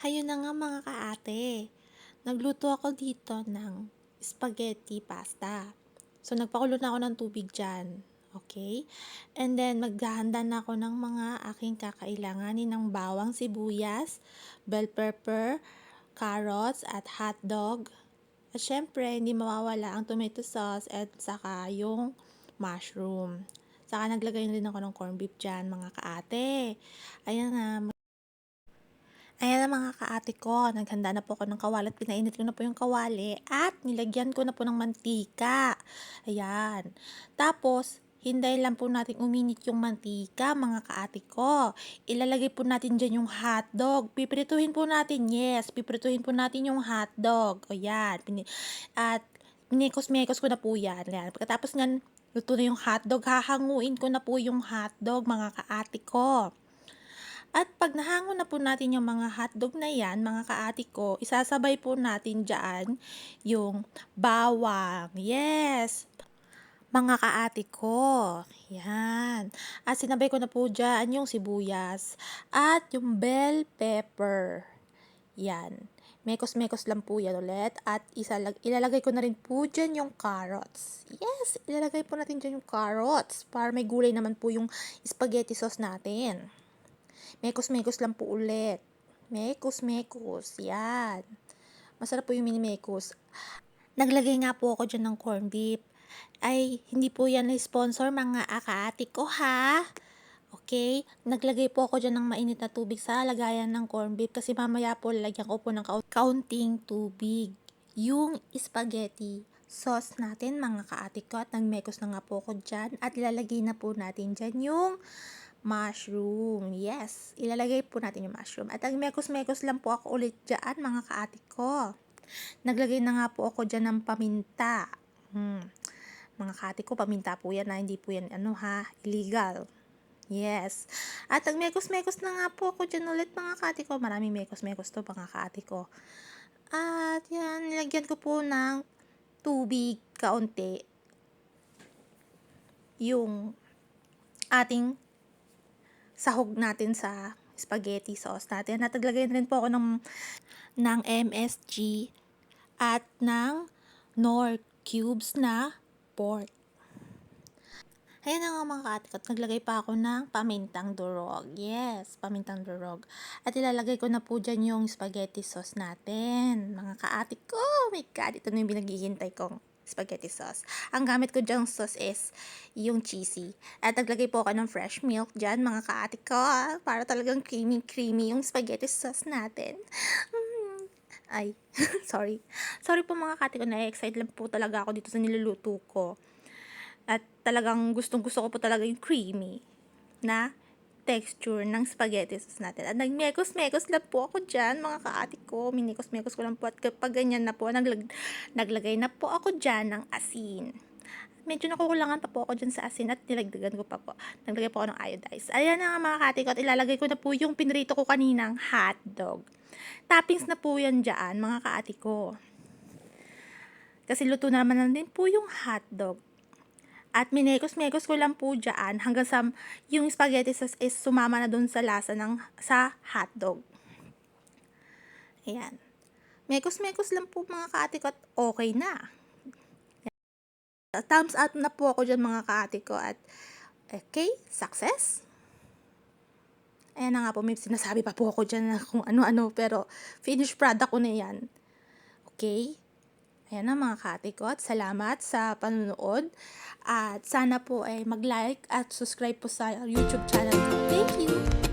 Ayun na nga mga kaate, nagluto ako dito ng spaghetti pasta. So, nagpakulo na ako ng tubig dyan. Okay? And then, maghahanda na ako ng mga aking kakailanganin ng bawang sibuyas, bell pepper, carrots, at hotdog. At syempre, hindi mawawala ang tomato sauce at saka yung mushroom. Saka naglagay na rin ako ng corned beef dyan, mga kaate. Ayan na, ayan na mga kaate ko, naghanda na po ako ng kawali at pinainit ko na po yung kawali at nilagyan ko na po ng mantika. Ayan. Tapos, hintayin lang po natin uminit yung mantika mga kaate ko. Ilalagay po natin dyan yung hotdog. Piprituhin po natin, yes. Piprituhin po natin yung hotdog. Ayan. At minikos-mekos ko na po yan. Ayan. Pagkatapos nyan, luto na yung hotdog. Hahanguin ko na po yung hotdog mga kaate ko. At pag nahango na po natin yung mga hotdog na yan, mga kaati ko, isasabay po natin dyan yung bawang. Yes! Mga kaati ko. Yan. At sinabay ko na po dyan yung sibuyas at yung bell pepper. Yan. Mekos-mekos lang po yan ulit. At ilalagay ko na rin po dyan yung carrots. Yes! Ilalagay po natin dyan yung carrots para may gulay naman po yung spaghetti sauce natin. Mekos-mekos lang po ulit. Mekos-mekos. Yan. Masarap po yung mini mekos. Naglagay nga po ako dyan ng corned beef. Ay, hindi po yan sponsor mga akaati ko ha. Okay? Naglagay po ako dyan ng mainit na tubig sa lagayan ng corned beef kasi mamaya po lalagyan ko po ng kaunting tubig. Yung spaghetti sauce natin mga kaati ko at nagmekos na nga po ako dyan at ilalagay na po natin dyan yung mushroom. Yes, ilalagay po natin yung mushroom. At mekos-mekos lang po ako ulit dyan mga kaati ko. Naglagay na nga po ako dyan ng paminta. Mga kaati ko, paminta po yan na hindi po yan illegal. Yes. At mekos-mekos na nga po ako dyan ulit mga kaati ko. Maraming mekos-mekos to mga kaati ko. At yan, nilagyan ko po ng tubig kaunti yung ating sahog natin sa spaghetti sauce natin. At naglagay na rin po ako ng MSG at ng Knorr cubes na pork. Ayan na nga mga kaatikot, naglagay pa ako ng pamintang durog. Yes, pamintang durog. At ilalagay ko na po dyan yung spaghetti sauce natin. Mga kaatik ko, oh my God, ito na yung binaghihintay kong spaghetti sauce. Ang gamit ko dyang sauce is yung cheesy. At naglagay po ako ng fresh milk dyan, mga kaatik ko, para talagang creamy-creamy yung spaghetti sauce natin. Ay, sorry. Sorry po mga kaatik ko, na-excite lang po talaga ako dito sa niluluto ko. At talagang gustong-gusto ko po talaga yung creamy na texture ng spaghetti sauce natin. At nagmekos-mekos lang po ako dyan, mga kaati ko. Minikos-mekos ko lang po. At kapag ganyan na po, naglagay na po ako dyan ng asin. Medyo nakukulangan pa po ako dyan sa asin at nilagdagan ko pa po. Naglagay po ako ng iodized. Ayan na nga mga kaati ko. At ilalagay ko na po yung pinrito ko kaninang hotdog. Toppings na po yan dyan, mga kaati ko. Kasi luto na naman din po yung hotdog. At minekos-mekos ko lang po dyan hanggang sa yung spaghetti sauce is sumama na dun sa lasa sa hotdog. Ayan. Mekos-mekos lang po mga kaati ko at okay na. Thumbs up na po ako dyan mga kaati ko at okay, success. Ayan na nga po, may sinasabi pa po ako dyan na kung ano-ano pero finished product ko na yan. Okay? Ayan na mga kaati ko at salamat sa panunood at sana po ay mag-like at subscribe po sa YouTube channel ko. Thank you!